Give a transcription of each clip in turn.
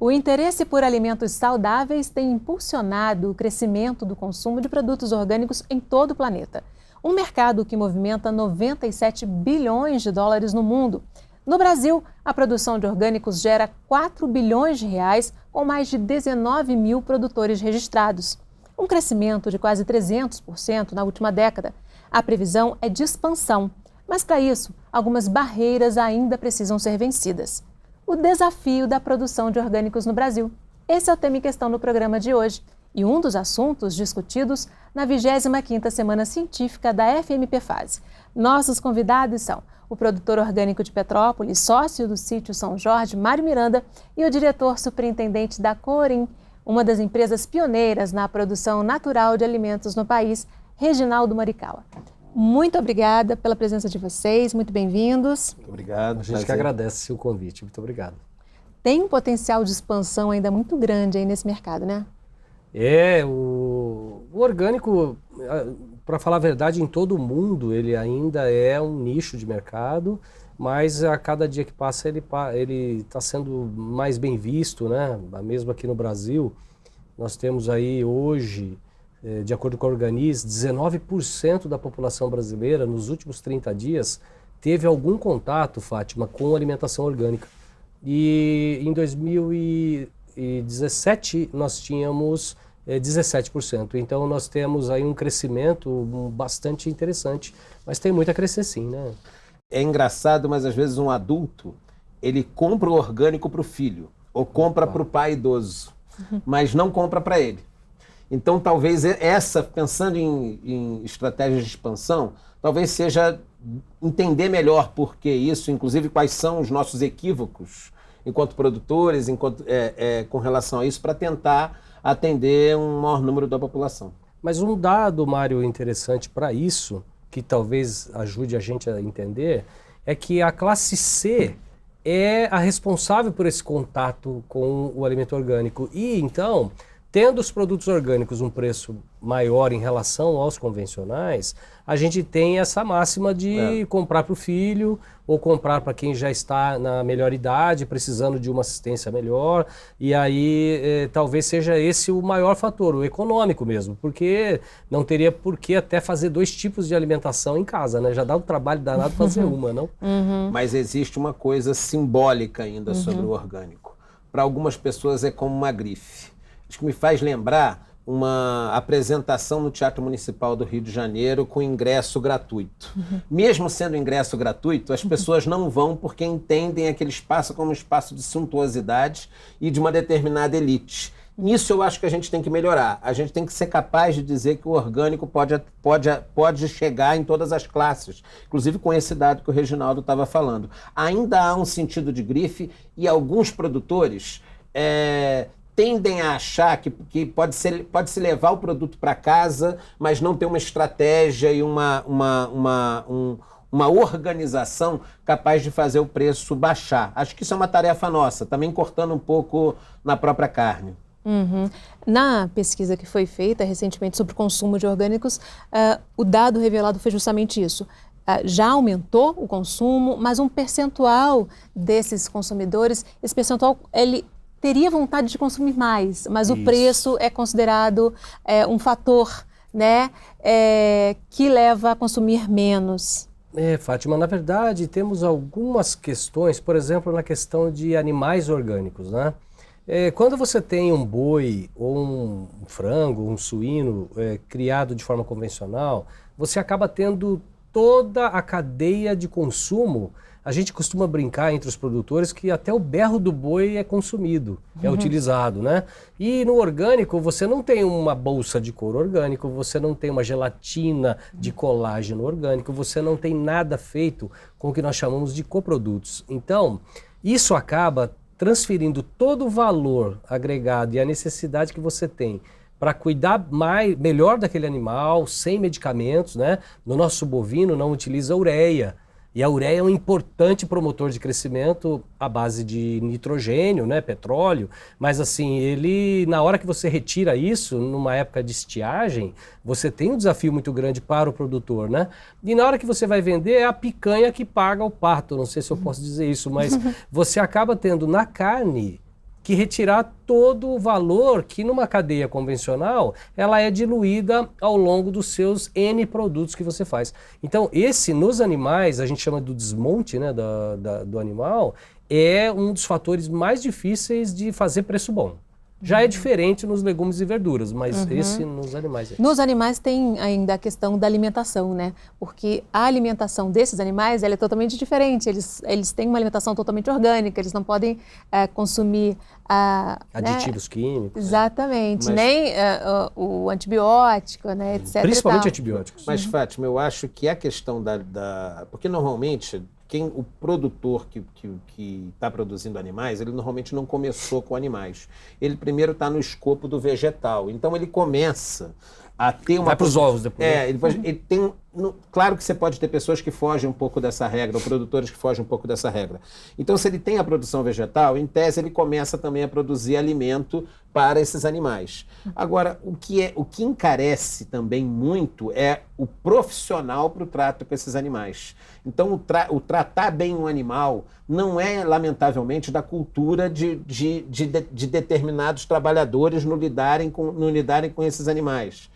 O interesse por alimentos saudáveis tem impulsionado o crescimento do consumo de produtos orgânicos em todo o planeta. Um mercado que movimenta 97 bilhões de dólares no mundo. No Brasil, a produção de orgânicos gera 4 bilhões de reais, com mais de 19 mil produtores registrados. Um crescimento de quase 300% na última década. A previsão é de expansão, mas para isso, algumas barreiras ainda precisam ser vencidas. O desafio da produção de orgânicos no Brasil. Esse é o tema em questão no programa de hoje e um dos assuntos discutidos na 25ª Semana Científica da FMPFASE. Nossos convidados são o produtor orgânico de Petrópolis, sócio do Sítio São Jorge, Mário Miranda, e o diretor superintendente da Corim, uma das empresas pioneiras na produção natural de alimentos no país, Reginaldo Morikawa. Muito obrigada pela presença de vocês, muito bem-vindos. Muito obrigado. A gente que agradece o convite, muito obrigado. Tem um potencial de expansão ainda muito grande aí nesse mercado, né? O orgânico, para falar a verdade, em todo o mundo ele ainda é um nicho de mercado, mas a cada dia que passa ele está sendo mais bem visto, né? Mesmo aqui no Brasil, nós temos aí hoje, de acordo com a Organize, 19% da população brasileira nos últimos 30 dias teve algum contato, Fátima, com alimentação orgânica. E em 2017 nós tínhamos 17%. Então nós temos aí um crescimento bastante interessante, mas tem muito a crescer sim, né? É engraçado, mas às vezes um adulto, ele compra o orgânico para o filho, ou compra para o pai idoso, mas não compra para ele. Então talvez pensando em estratégias de expansão, talvez seja entender melhor por que isso, inclusive quais são os nossos equívocos enquanto produtores, com relação a isso, para tentar atender um maior número da população. Mas um dado, Mário, interessante para isso, que talvez ajude a gente a entender, é que a classe C é a responsável por esse contato com o alimento orgânico. E então, tendo os produtos orgânicos um preço maior em relação aos convencionais, a gente tem essa máxima de comprar para o filho ou comprar para quem já está na melhor idade, precisando de uma assistência melhor. E aí talvez seja esse o maior fator, o econômico mesmo, porque não teria por que até fazer 2 tipos de alimentação em casa, né? Já dá um trabalho danado fazer uma, não? Mas existe uma coisa simbólica ainda sobre o orgânico. Para algumas pessoas é como uma grife. Acho que me faz lembrar uma apresentação no Teatro Municipal do Rio de Janeiro com ingresso gratuito. Mesmo sendo ingresso gratuito, as pessoas não vão porque entendem aquele espaço como um espaço de suntuosidade e de uma determinada elite. Nisso eu acho que a gente tem que melhorar. A gente tem que ser capaz de dizer que o orgânico pode chegar em todas as classes, inclusive com esse dado que o Reginaldo estava falando. Ainda há um sentido de grife e alguns produtores tendem a achar que pode-se levar o produto para casa, mas não ter uma estratégia e uma organização capaz de fazer o preço baixar. Acho que isso é uma tarefa nossa, também cortando um pouco na própria carne. Na pesquisa que foi feita recentemente sobre o consumo de orgânicos, o dado revelado foi justamente isso. Já aumentou o consumo, mas um percentual desses consumidores, esse percentual, ele teria vontade de consumir mais, mas o preço é considerado um fator, né, que leva a consumir menos. Fátima, na verdade temos algumas questões, por exemplo, na questão de animais orgânicos, né? Quando você tem um boi ou um frango, um suíno criado de forma convencional, você acaba tendo toda a cadeia de consumo. A gente costuma brincar entre os produtores que até o berro do boi é consumido, é utilizado, né? E no orgânico você não tem uma bolsa de couro orgânico, você não tem uma gelatina de colágeno orgânico, você não tem nada feito com o que nós chamamos de coprodutos. Então, isso acaba transferindo todo o valor agregado e a necessidade que você tem para cuidar melhor daquele animal, sem medicamentos, né? No nosso bovino não utiliza ureia. E a ureia é um importante promotor de crescimento à base de nitrogênio, né, petróleo, mas assim, ele, na hora que você retira isso, numa época de estiagem, você tem um desafio muito grande para o produtor, né? E na hora que você vai vender, é a picanha que paga o pato, não sei se eu posso dizer isso, mas você acaba tendo na carne que retirar todo o valor que numa cadeia convencional ela é diluída ao longo dos seus N produtos que você faz. Então nos animais, a gente chama do desmonte, né, do animal, é um dos fatores mais difíceis de fazer preço bom. Já é diferente nos legumes e verduras, mas esse nos animais é. Nos animais tem ainda a questão da alimentação, né? Porque a alimentação desses animais ela é totalmente diferente. Eles têm uma alimentação totalmente orgânica, eles não podem consumir aditivos químicos. Exatamente, nem o antibiótico, né, etc. Principalmente antibióticos. Mas, Fátima, eu acho que a questão porque normalmente o produtor que está produzindo animais, ele normalmente não começou com animais. Ele primeiro está no escopo do vegetal. Então ele começa a ter uma... Vai para os ovos depois. Ele tem... Claro que você pode ter pessoas que fogem um pouco dessa regra, ou produtores que fogem um pouco dessa regra. Então, se ele tem a produção vegetal, em tese ele começa também a produzir alimento para esses animais. Agora, o que encarece também muito é o profissional para o trato com esses animais. Então, o tratar bem um animal não é, lamentavelmente, da cultura de determinados trabalhadores não lidarem com esses animais.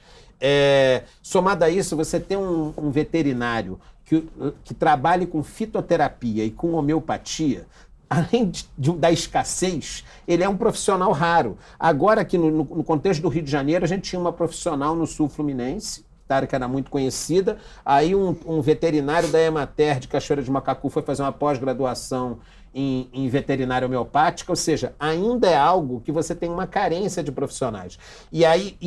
Somado a isso, você tem um veterinário que trabalhe com fitoterapia e com homeopatia, além da escassez, ele é um profissional raro. Agora, aqui no contexto do Rio de Janeiro, a gente tinha uma profissional no sul fluminense, que era muito conhecida, aí um veterinário da Emater de Cachoeira de Macacu foi fazer uma pós-graduação em veterinária homeopática, ou seja, ainda é algo que você tem uma carência de profissionais. E aí,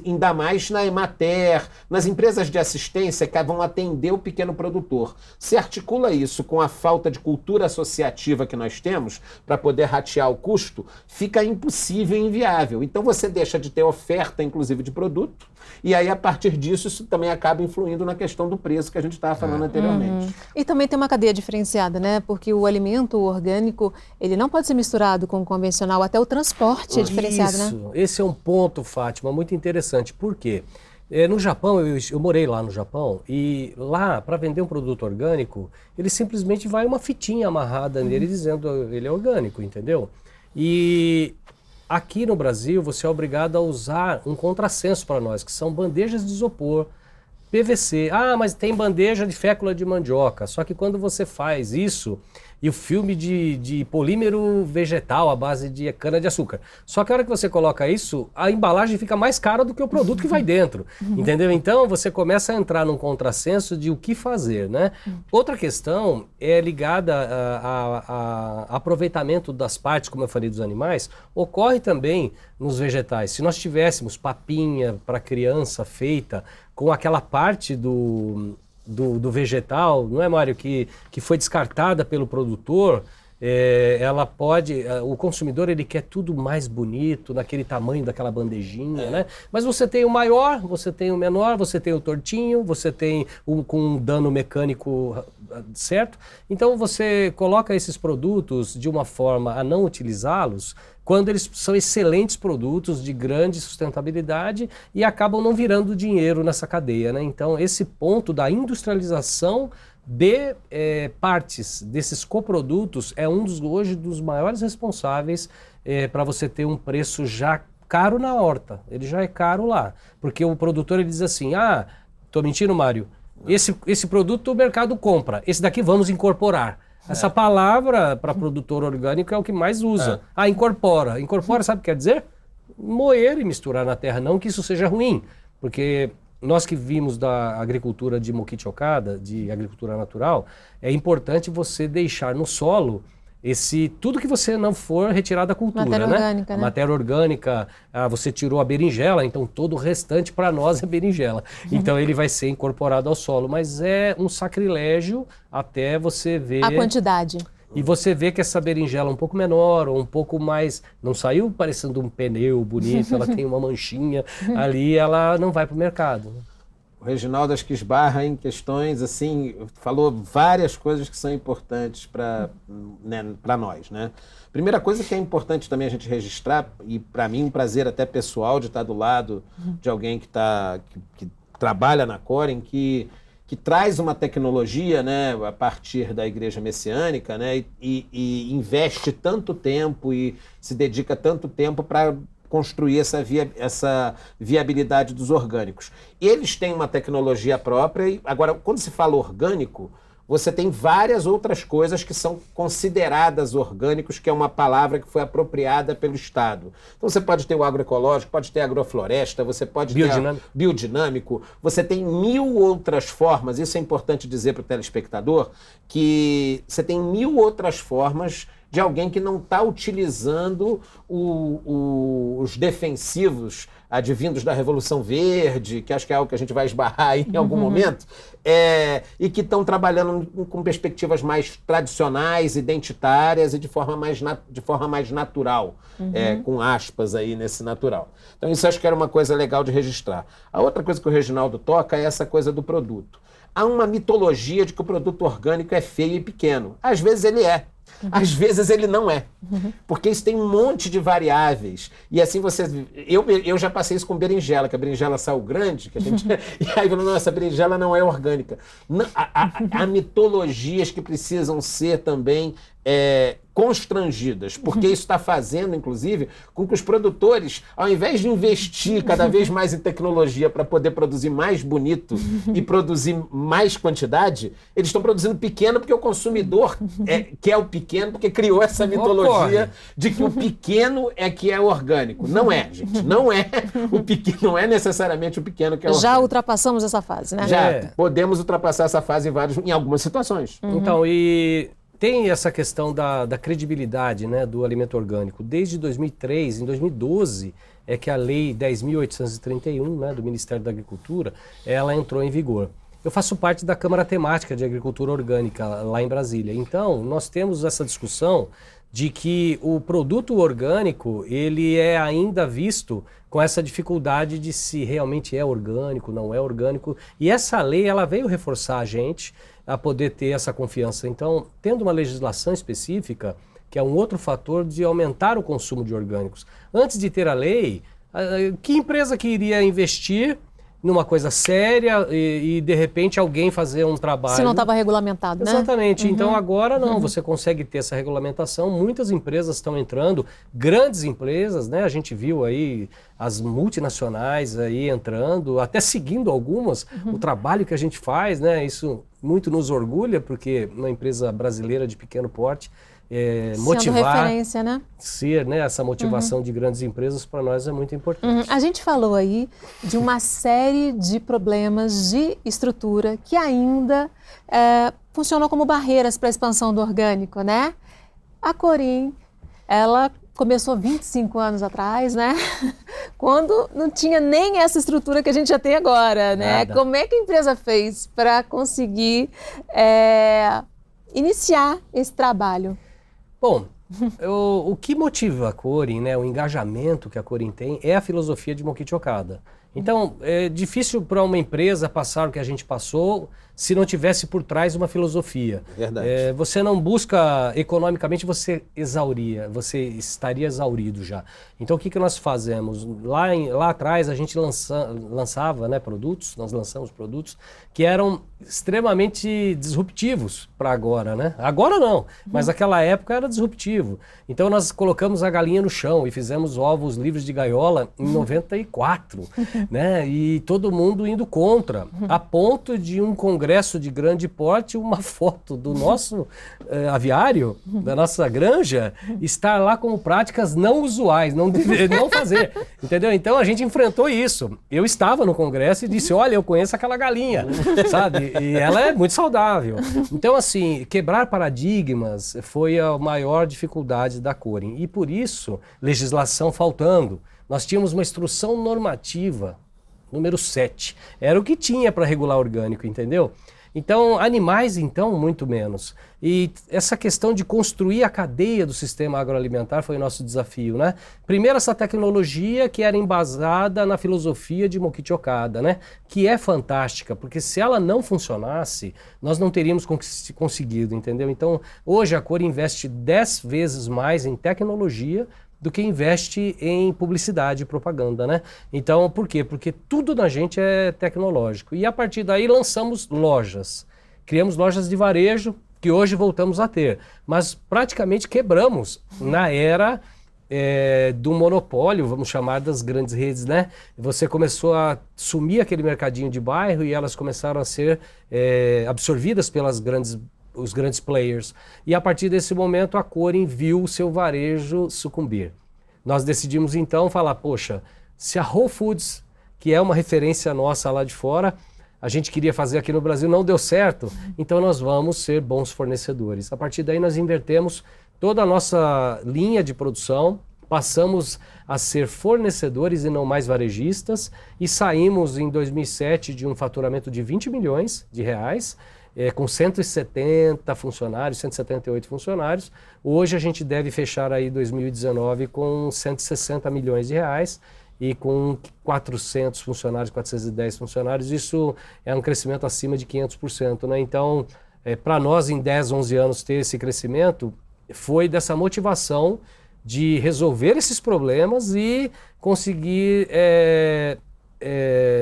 ainda mais na Emater, nas empresas de assistência que vão atender o pequeno produtor. Se articula isso com a falta de cultura associativa que nós temos para poder ratear o custo, fica impossível e inviável. Então você deixa de ter oferta, inclusive, de produto, e aí, a partir disso, isso também acaba influindo na questão do preço que a gente estava falando anteriormente. E também tem uma cadeia diferenciada, né? Porque o alimento orgânico, ele não pode ser misturado com o convencional, até o transporte é diferenciado, né? Isso, esse é um ponto, Fátima, muito interessante. Por quê? No Japão, eu morei lá no Japão, e lá, para vender um produto orgânico, ele simplesmente vai uma fitinha amarrada nele dizendo ele é orgânico, entendeu? E aqui no Brasil, você é obrigado a usar um contrassenso para nós, que são bandejas de isopor, PVC. Ah, mas tem bandeja de fécula de mandioca. Só que quando você faz isso, e o filme de polímero vegetal à base de cana-de-açúcar. Só que a hora que você coloca isso, a embalagem fica mais cara do que o produto que vai dentro. Entendeu? Então, você começa a entrar num contrassenso de o que fazer, né? Outra questão é ligada a aproveitamento das partes, como eu falei, dos animais, ocorre também nos vegetais. Se nós tivéssemos papinha para criança feita com aquela parte do vegetal, não é, Mário, que foi descartada pelo produtor, ela pode, o consumidor ele quer tudo mais bonito, naquele tamanho daquela bandejinha, né? Mas você tem o maior, você tem o menor, você tem o tortinho, você tem com um dano mecânico certo. Então você coloca esses produtos de uma forma a não utilizá-los, quando eles são excelentes produtos de grande sustentabilidade e acabam não virando dinheiro nessa cadeia, né? Então esse ponto da industrialização de partes desses coprodutos é hoje dos maiores responsáveis para você ter um preço já caro na horta. Ele já é caro lá, porque o produtor ele diz assim, tô mentindo, Mário, esse produto o mercado compra, esse daqui vamos incorporar. Essa palavra para produtor orgânico é o que mais usa. Incorpora. Incorpora, sabe o que quer dizer? Moer e misturar na terra. Não que isso seja ruim, porque nós que vimos da agricultura de Mokichi Okada, de agricultura natural, é importante você deixar no solo tudo que você não for retirar da cultura, matéria orgânica, né? Matéria orgânica, você tirou a berinjela, então todo o restante para nós é berinjela. Então ele vai ser incorporado ao solo, mas é um sacrilégio até você ver... A quantidade. E você vê que essa berinjela é um pouco menor, ou um pouco mais... Não saiu parecendo um pneu bonito, ela tem uma manchinha ali, ela não vai para o mercado. O Reginaldo acho que esbarra em questões, assim, falou várias coisas que são importantes para nós, né? Primeira coisa que é importante também a gente registrar, e para mim um prazer até pessoal de estar do lado de alguém que trabalha na Coren, que que traz uma tecnologia, né, a partir da Igreja Messiânica, né, e investe tanto tempo e se dedica tanto tempo para construir essa viabilidade dos orgânicos. Eles têm uma tecnologia própria, e agora, quando se fala orgânico, você tem várias outras coisas que são consideradas orgânicos, que é uma palavra que foi apropriada pelo Estado. Então você pode ter o agroecológico, pode ter a agrofloresta, você pode ter biodinâmico, você tem 1000 outras formas, isso é importante dizer para o telespectador, que você tem 1000 outras formas de alguém que não está utilizando os defensivos advindos da Revolução Verde, que acho que é algo que a gente vai esbarrar aí em algum momento, e que estão trabalhando com perspectivas mais tradicionais, identitárias e de forma mais natural, com aspas aí nesse natural. Então isso acho que era uma coisa legal de registrar. A outra coisa que o Reginaldo toca é essa coisa do produto. Há uma mitologia de que o produto orgânico é feio e pequeno. Às vezes ele é. Às vezes ele não é, porque isso tem um monte de variáveis. E assim eu já passei isso com berinjela, que a berinjela saiu grande, que a gente, e aí falou, não, essa berinjela não é orgânica. Não, há mitologias que precisam ser também constrangidas, porque isso está fazendo, inclusive, com que os produtores, ao invés de investir cada vez mais em tecnologia para poder produzir mais bonito e produzir mais quantidade, eles estão produzindo pequeno porque o consumidor quer o pequeno, porque criou essa mitologia de que o pequeno é que é orgânico. Não é, gente. Não é o pequeno, não é necessariamente o pequeno que é orgânico. Já ultrapassamos essa fase, né? Já podemos ultrapassar essa fase em algumas situações. Então, tem essa questão da credibilidade, né, do alimento orgânico. Desde 2003, em 2012, é que a Lei 10.831, né, do Ministério da Agricultura, ela entrou em vigor. Eu faço parte da Câmara Temática de Agricultura Orgânica, lá em Brasília. Então, nós temos essa discussão de que o produto orgânico, ele é ainda visto com essa dificuldade de se realmente é orgânico, não é orgânico. E essa lei, ela veio reforçar a gente a poder ter essa confiança. Então, tendo uma legislação específica, que é um outro fator de aumentar o consumo de orgânicos. Antes de ter a lei, que empresa que iria investir numa coisa séria e de repente alguém fazer um trabalho... Se não estava regulamentado, né? Exatamente. Então agora não, você consegue ter essa regulamentação. Muitas empresas estão entrando, grandes empresas, né? A gente viu aí as multinacionais aí entrando, até seguindo algumas, o trabalho que a gente faz, né? Isso muito nos orgulha, porque uma empresa brasileira de pequeno porte, motivar, referência, né? Ser, né, essa motivação de grandes empresas para nós é muito importante. A gente falou aí de uma série de problemas de estrutura que ainda funcionam como barreiras para a expansão do orgânico, né? A Corim, ela começou 25 anos atrás, né? Quando não tinha nem essa estrutura que a gente já tem agora, né? Nada. Como é que a empresa fez para conseguir iniciar esse trabalho? Bom, o que motiva a Corim, né, o engajamento que a Corim tem, é a filosofia de Mokichi Okada. Então, é difícil para uma empresa passar o que a gente passou se não tivesse por trás uma filosofia. Verdade. Você não busca economicamente, você estaria exaurido já. Então, o que nós fazemos? Lá atrás, a gente lançava, né, produtos, nós lançamos produtos que eram extremamente disruptivos para agora, né? Agora não, mas naquela época era disruptivo. Então, nós colocamos a galinha no chão e fizemos ovos livres de gaiola em 94, né? E todo mundo indo contra, a ponto de um congresso de grande porte, uma foto do nosso aviário, da nossa granja, estar lá como práticas não usuais, não fazer, entendeu? Então a gente enfrentou isso. Eu estava no congresso e disse, olha, eu conheço aquela galinha, sabe? E ela é muito saudável. Então, assim, quebrar paradigmas foi a maior dificuldade da Corim. E por isso, legislação faltando. Nós tínhamos uma instrução normativa, número 7. Era o que tinha para regular orgânico, entendeu? Então, animais, então, muito menos. E essa questão de construir a cadeia do sistema agroalimentar foi o nosso desafio, né? Primeiro, essa tecnologia que era embasada na filosofia de Mokichi Okada, né? Que é fantástica, porque se ela não funcionasse, nós não teríamos conseguido, entendeu? Então, hoje a Corim investe 10 vezes mais em tecnologia do que investe em publicidade e propaganda, né? Então, por quê? Porque tudo na gente é tecnológico. E a partir daí lançamos lojas. Criamos lojas de varejo, que hoje voltamos a ter. Mas praticamente quebramos na era do monopólio, vamos chamar, das grandes redes, né? Você começou a sumir aquele mercadinho de bairro e elas começaram a ser absorvidas pelas os grandes players. E a partir desse momento a Corim viu o seu varejo sucumbir. Nós decidimos então falar, poxa, se a Whole Foods, que é uma referência nossa lá de fora, a gente queria fazer aqui no Brasil, não deu certo, então nós vamos ser bons fornecedores. A partir daí nós invertemos toda a nossa linha de produção, passamos a ser fornecedores e não mais varejistas e saímos em 2007 de um faturamento de 20 milhões de reais, com 170 funcionários, 178 funcionários. Hoje a gente deve fechar aí 2019 com 160 milhões de reais e com 400 funcionários, 410 funcionários. Isso é um crescimento acima de 500%, né? Então, para nós em 10, 11 anos ter esse crescimento foi dessa motivação de resolver esses problemas e conseguir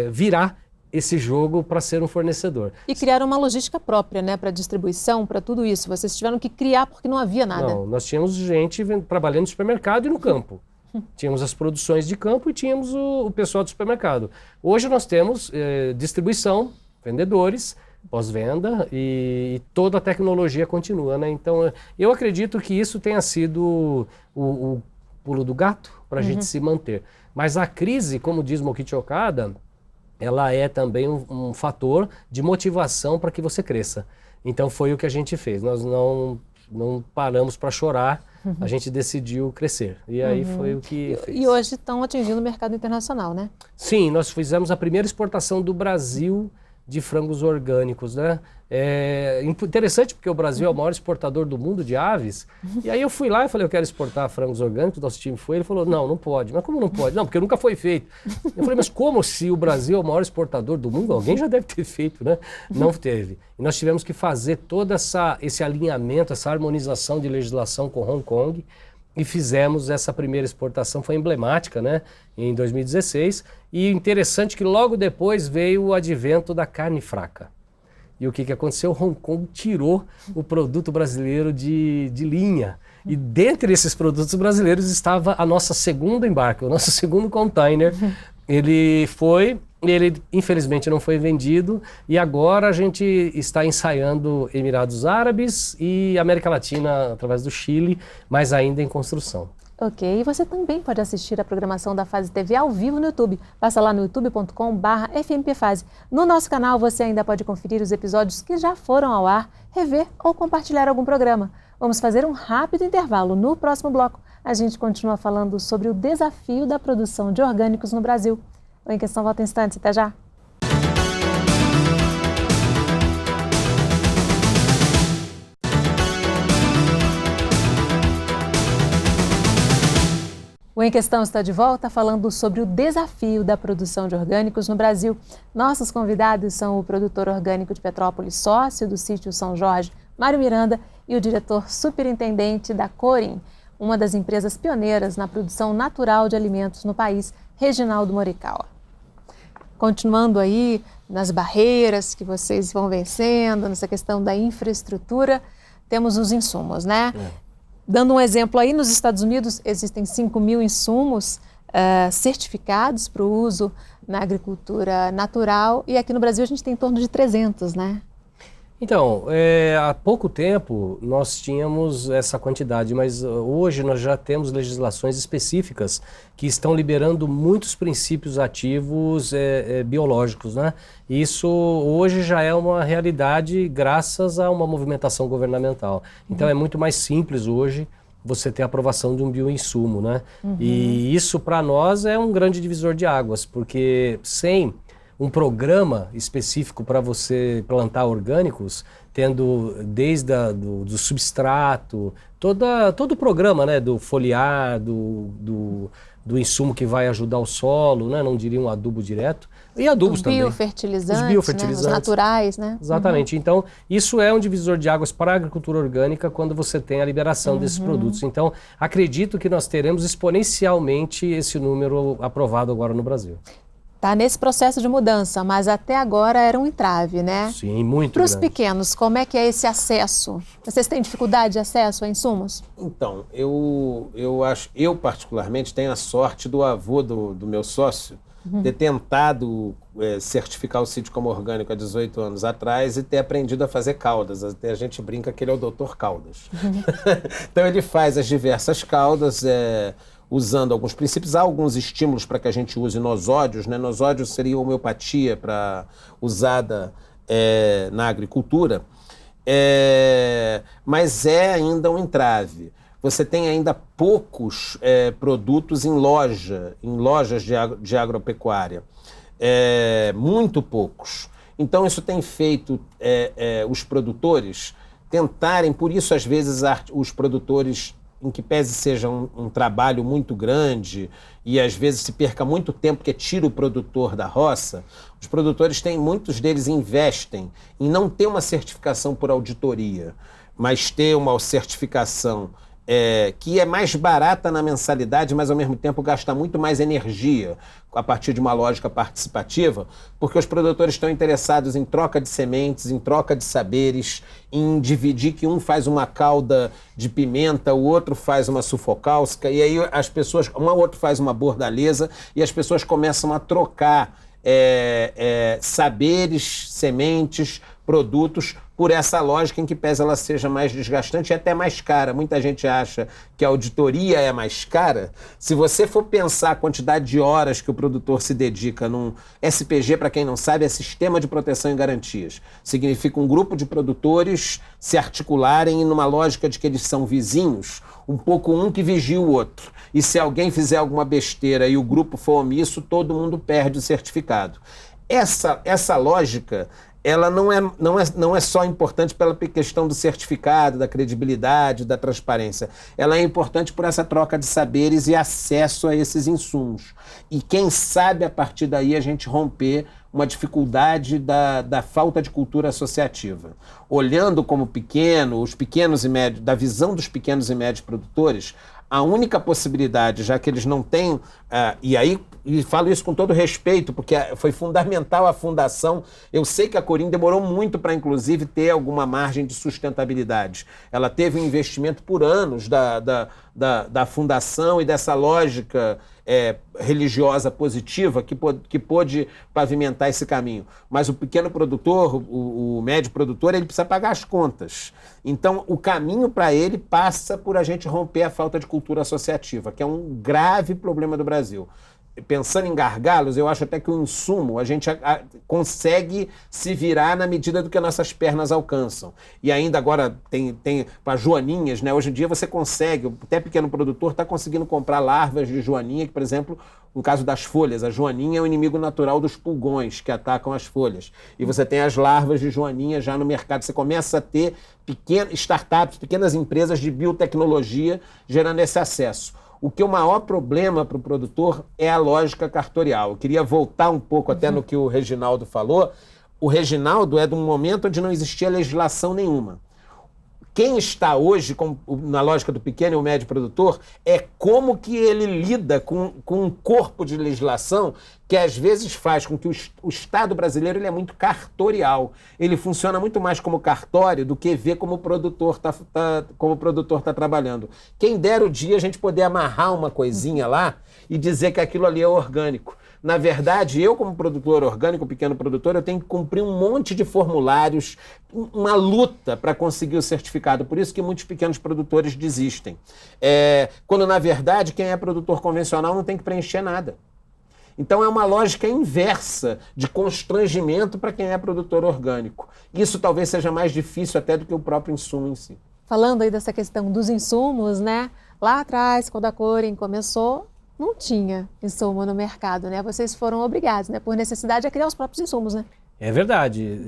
virar esse jogo para ser um fornecedor. E criaram uma logística própria, né, para distribuição, para tudo isso. Vocês tiveram que criar porque não havia nada. Não, nós tínhamos gente trabalhando no supermercado e no campo. Tínhamos as produções de campo e tínhamos o pessoal do supermercado. Hoje nós temos distribuição, vendedores, pós-venda e toda a tecnologia continua, né? Então eu acredito que isso tenha sido o pulo do gato para a gente se manter. Mas a crise, como diz Mokichi Okada, ela é também um fator de motivação para que você cresça. Então foi o que a gente fez. Nós não paramos para chorar, a gente decidiu crescer. E aí foi o que fez. E hoje estão atingindo o mercado internacional, né? Sim, nós fizemos a primeira exportação do Brasil de frangos orgânicos, né? É interessante porque o Brasil é o maior exportador do mundo de aves. E aí eu fui lá e falei, eu quero exportar frangos orgânicos, nosso time foi, ele falou, não pode. Mas como não pode? Não, porque nunca foi feito. Eu falei, mas como se o Brasil é o maior exportador do mundo? Alguém já deve ter feito, né? Não teve. E nós tivemos que fazer todo esse alinhamento, essa harmonização de legislação com Hong Kong e fizemos essa primeira exportação, foi emblemática, né? Em 2016. E interessante que logo depois veio o advento da carne fraca. E o que aconteceu? Hong Kong tirou o produto brasileiro de linha. E dentre esses produtos brasileiros estava a nossa segunda embarque, o nosso segundo container. Ele infelizmente não foi vendido e agora a gente está ensaiando Emirados Árabes e América Latina através do Chile, mas ainda em construção. Ok, e você também pode assistir a programação da Fase TV ao vivo no YouTube. Passa lá no youtube.com/FMPFase. No nosso canal você ainda pode conferir os episódios que já foram ao ar, rever ou compartilhar algum programa. Vamos fazer um rápido intervalo. No próximo bloco, a gente continua falando sobre o desafio da produção de orgânicos no Brasil. O Em Questão volta em instantes. Até já! O Em Questão está de volta falando sobre o desafio da produção de orgânicos no Brasil. Nossos convidados são o produtor orgânico de Petrópolis, sócio do sítio São Jorge, Mário Miranda, e o diretor superintendente da Corim, uma das empresas pioneiras na produção natural de alimentos no país, Reginaldo Morikawa. Continuando aí nas barreiras que vocês vão vencendo, nessa questão da infraestrutura, temos os insumos, né? Dando um exemplo aí, nos Estados Unidos existem 5.000 insumos certificados para o uso na agricultura natural e aqui no Brasil a gente tem em torno de 300, né? Então, há pouco tempo nós tínhamos essa quantidade, mas hoje nós já temos legislações específicas que estão liberando muitos princípios ativos biológicos, né? Isso hoje já é uma realidade graças a uma movimentação governamental. Então é muito mais simples hoje você ter a aprovação de um bioinsumo, né? E isso para nós é um grande divisor de águas, porque sem um programa específico para você plantar orgânicos, tendo desde do substrato, todo o programa, né, do foliar, do insumo que vai ajudar o solo, né, não diria um adubo direto, e adubos também. Os biofertilizantes, né, os naturais, né? Exatamente. Então, isso é um divisor de águas para a agricultura orgânica quando você tem a liberação desses produtos. Então, acredito que nós teremos exponencialmente esse número aprovado agora no Brasil. Está nesse processo de mudança, mas até agora era um entrave, né? Sim, muito Para os grande. pequenos, como é que é esse acesso? Vocês têm dificuldade de acesso a insumos? Então, eu particularmente tenho a sorte do avô do meu sócio ter tentado certificar o sítio como orgânico há 18 anos atrás e ter aprendido a fazer caldas. Até a gente brinca que ele é o doutor Caldas. Então ele faz as diversas caldas, usando alguns princípios. Há alguns estímulos para que a gente use nosódios, né? Nosódios seria homeopatia usada na agricultura, mas é ainda um entrave. Você tem ainda poucos produtos em lojas de agropecuária, muito poucos. Então isso tem feito os produtores tentarem, por isso às vezes os produtores, em que pese seja um trabalho muito grande e às vezes se perca muito tempo porque tira o produtor da roça, os produtores muitos deles investem em não ter uma certificação por auditoria, mas ter uma certificação que é mais barata na mensalidade, mas ao mesmo tempo gasta muito mais energia a partir de uma lógica participativa, porque os produtores estão interessados em troca de sementes, em troca de saberes, em dividir, que um faz uma calda de pimenta, o outro faz uma sufocáustica, e aí as pessoas, um outro faz uma bordaleza, e as pessoas começam a trocar saberes, sementes, produtos, por essa lógica em que pese ela seja mais desgastante e até mais cara. Muita gente acha que a auditoria é mais cara. Se você for pensar a quantidade de horas que o produtor se dedica num SPG, para quem não sabe, é Sistema de Proteção e Garantias. Significa um grupo de produtores se articularem numa lógica de que eles são vizinhos, um pouco um que vigia o outro. E se alguém fizer alguma besteira e o grupo for omisso, todo mundo perde o certificado. Essa lógica, ela não é só importante pela questão do certificado, da credibilidade, da transparência. Ela é importante por essa troca de saberes e acesso a esses insumos. E quem sabe, a partir daí, a gente romper uma dificuldade da falta de cultura associativa. Olhando como os pequenos e médios, da visão dos pequenos e médios produtores, a única possibilidade, já que eles não têm, e falo isso com todo respeito, porque foi fundamental a fundação. Eu sei que a Corim demorou muito para, inclusive, ter alguma margem de sustentabilidade. Ela teve um investimento por anos da fundação e dessa lógica religiosa positiva que pôde pavimentar esse caminho. Mas o pequeno produtor, o médio produtor, ele precisa pagar as contas. Então, o caminho para ele passa por a gente romper a falta de cultura associativa, que é um grave problema do Brasil. Pensando em gargalos, eu acho até que o insumo a gente consegue se virar na medida do que as nossas pernas alcançam. E ainda agora tem para joaninhas, né? Hoje em dia você consegue, até pequeno produtor está conseguindo comprar larvas de joaninha, que, por exemplo, no caso das folhas, a joaninha é o inimigo natural dos pulgões que atacam as folhas. E você tem as larvas de joaninha já no mercado. Você começa a ter startups, pequenas empresas de biotecnologia gerando esse acesso. O que é o maior problema para o produtor é a lógica cartorial. Eu queria voltar um pouco até no que o Reginaldo falou. O Reginaldo é de um momento onde não existia legislação nenhuma. Quem está hoje na lógica do pequeno e o médio produtor é como que ele lida com um corpo de legislação que às vezes faz com que o Estado brasileiro ele é muito cartorial. Ele funciona muito mais como cartório do que ver como o produtor está trabalhando. Quem dera o dia a gente poder amarrar uma coisinha lá e dizer que aquilo ali é orgânico. Na verdade, eu como produtor orgânico, pequeno produtor, eu tenho que cumprir um monte de formulários, uma luta para conseguir o certificado. Por isso que muitos pequenos produtores desistem. Quando, na verdade, quem é produtor convencional não tem que preencher nada. Então é uma lógica inversa de constrangimento para quem é produtor orgânico. Isso talvez seja mais difícil até do que o próprio insumo em si. Falando aí dessa questão dos insumos, né? Lá atrás, quando a Corim começou, não tinha insumo no mercado, né? Vocês foram obrigados, né, por necessidade, a criar os próprios insumos, né? É verdade.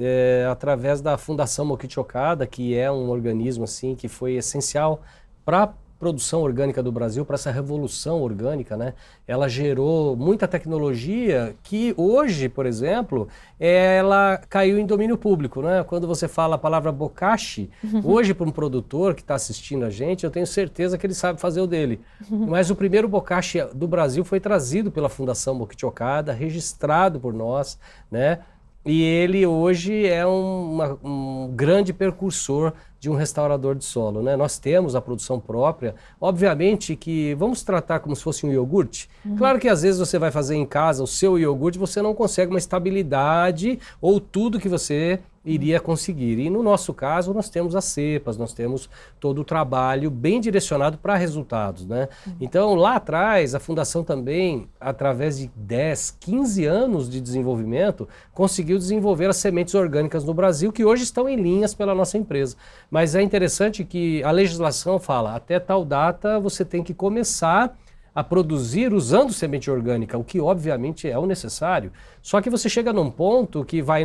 Através da Fundação Mokichi Okada, que é um organismo assim que foi essencial para a produção orgânica do Brasil, para essa revolução orgânica, né? Ela gerou muita tecnologia que hoje, por exemplo, ela caiu em domínio público, né? Quando você fala a palavra bokashi, hoje para um produtor que está assistindo a gente, eu tenho certeza que ele sabe fazer o dele. Mas o primeiro bokashi do Brasil foi trazido pela Fundação Mokichi Okada, registrado por nós, né? E ele hoje é um grande precursor de um restaurador de solo, né? Nós temos a produção própria, obviamente que vamos tratar como se fosse um iogurte. Claro que às vezes você vai fazer em casa o seu iogurte, você não consegue uma estabilidade ou tudo que você iria conseguir. E no nosso caso, nós temos as cepas, nós temos todo o trabalho bem direcionado para resultados, né? Então, lá atrás, a Fundação também, através de 10, 15 anos de desenvolvimento, conseguiu desenvolver as sementes orgânicas no Brasil, que hoje estão em linhas pela nossa empresa. Mas é interessante que a legislação fala, até tal data você tem que começar a produzir usando semente orgânica, o que obviamente é o necessário. Só que você chega num ponto que vai,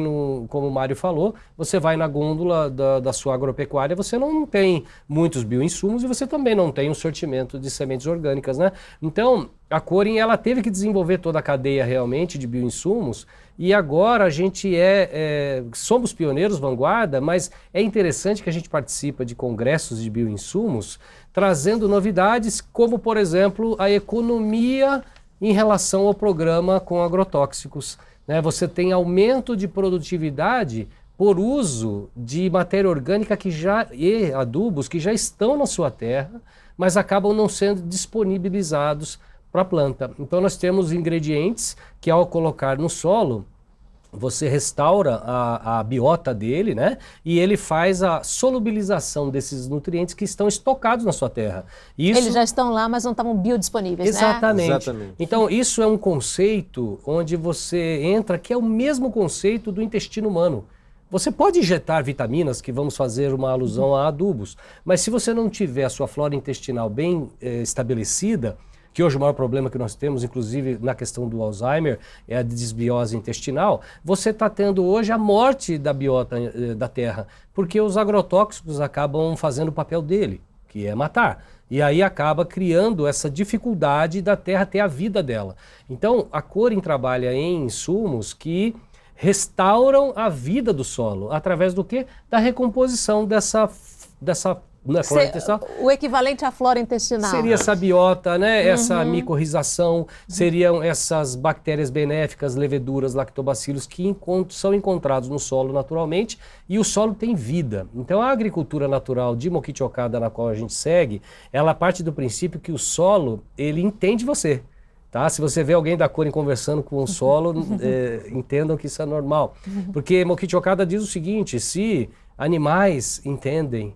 como o Mário falou, você vai na gôndola da sua agropecuária, você não tem muitos bioinsumos e você também não tem um sortimento de sementes orgânicas, né? Então, a Corin, ela teve que desenvolver toda a cadeia realmente de bioinsumos e agora a gente somos pioneiros, vanguarda, mas é interessante que a gente participa de congressos de bioinsumos trazendo novidades como, por exemplo, a economia em relação ao programa com agrotóxicos, né? Você tem aumento de produtividade por uso de matéria orgânica e adubos que já estão na sua terra, mas acabam não sendo disponibilizados para a planta. Então nós temos ingredientes que ao colocar no solo, você restaura a biota dele, né? E ele faz a solubilização desses nutrientes que estão estocados na sua terra. Eles já estão lá, mas não estavam biodisponíveis, Exatamente. né? Exatamente. Então, isso é um conceito onde você entra, que é o mesmo conceito do intestino humano. Você pode injetar vitaminas, que vamos fazer uma alusão a adubos, mas se você não tiver a sua flora intestinal bem estabelecida, que hoje o maior problema que nós temos, inclusive na questão do Alzheimer, é a desbiose intestinal, você está tendo hoje a morte da biota da terra, porque os agrotóxicos acabam fazendo o papel dele, que é matar. E aí acaba criando essa dificuldade da terra ter a vida dela. Então, a Corin trabalha em insumos que restauram a vida do solo, através do quê? Da recomposição dessa o equivalente à flora intestinal. Seria essa biota, né? Essa micorrização, seriam essas bactérias benéficas, leveduras, lactobacilos, que são encontrados no solo naturalmente, e o solo tem vida. Então a agricultura natural de Mokichi Okada, na qual a gente segue, ela parte do princípio que o solo, ele entende você. Tá? Se você vê alguém da Corin conversando com o solo, entendam que isso é normal. Porque Mokichi Okada diz o seguinte, se animais entendem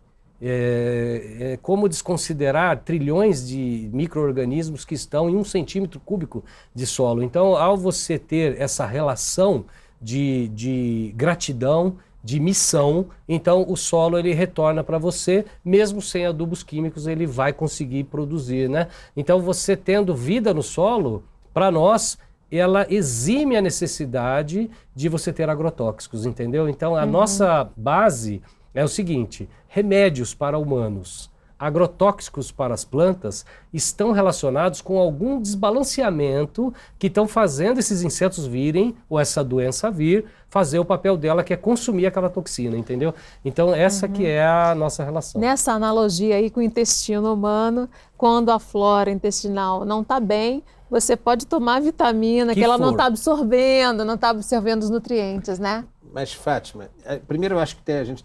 como desconsiderar trilhões de micro-organismos que estão em 1 centímetro cúbico de solo. Então, ao você ter essa relação de gratidão, de missão, então o solo ele retorna para você, mesmo sem adubos químicos ele vai conseguir produzir, né? Então, você tendo vida no solo, para nós, ela exime a necessidade de você ter agrotóxicos, entendeu? Então, a nossa base é o seguinte, remédios para humanos, agrotóxicos para as plantas estão relacionados com algum desbalanceamento que estão fazendo esses insetos virem, ou essa doença vir, fazer o papel dela que é consumir aquela toxina, entendeu? Então essa que é a nossa relação. Nessa analogia aí com o intestino humano, quando a flora intestinal não está bem, você pode tomar vitamina que ela não está absorvendo, não está absorvendo os nutrientes, né? Mas, Fátima, primeiro eu acho que a gente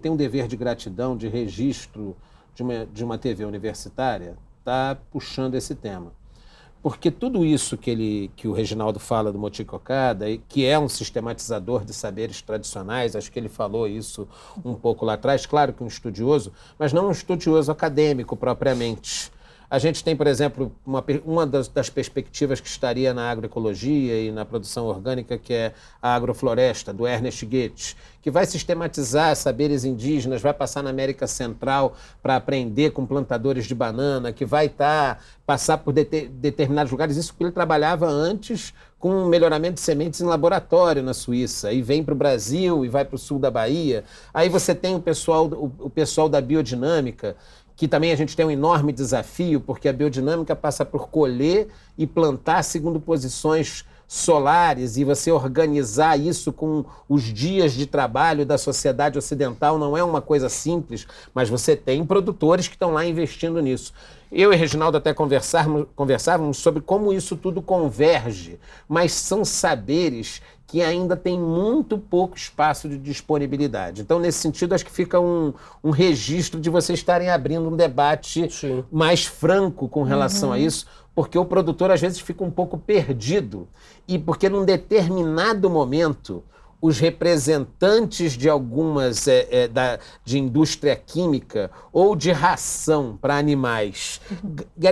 tem um dever de gratidão, de registro de uma TV universitária, está puxando esse tema. Porque tudo isso que o Reginaldo fala do Mokichi Okada, que é um sistematizador de saberes tradicionais, acho que ele falou isso um pouco lá atrás, claro que um estudioso, mas não um estudioso acadêmico propriamente. A gente tem, por exemplo, uma das perspectivas que estaria na agroecologia e na produção orgânica, que é a agrofloresta, do Ernest Goethe, que vai sistematizar saberes indígenas, vai passar na América Central para aprender com plantadores de banana, que vai passar por determinados lugares. Isso porque ele trabalhava antes com melhoramento de sementes em laboratório na Suíça, e vem para o Brasil e vai para o sul da Bahia. Aí você tem o pessoal da biodinâmica, que também a gente tem um enorme desafio, porque a biodinâmica passa por colher e plantar segundo posições solares, e você organizar isso com os dias de trabalho da sociedade ocidental não é uma coisa simples, mas você tem produtores que estão lá investindo nisso. Eu e Reginaldo até conversávamos sobre como isso tudo converge, mas são saberes que ainda tem muito pouco espaço de disponibilidade. Então, nesse sentido, acho que fica um registro de vocês estarem abrindo um debate mais franco com relação a isso, porque o produtor, às vezes, fica um pouco perdido, e porque num determinado momento os representantes de algumas de indústria química ou de ração para animais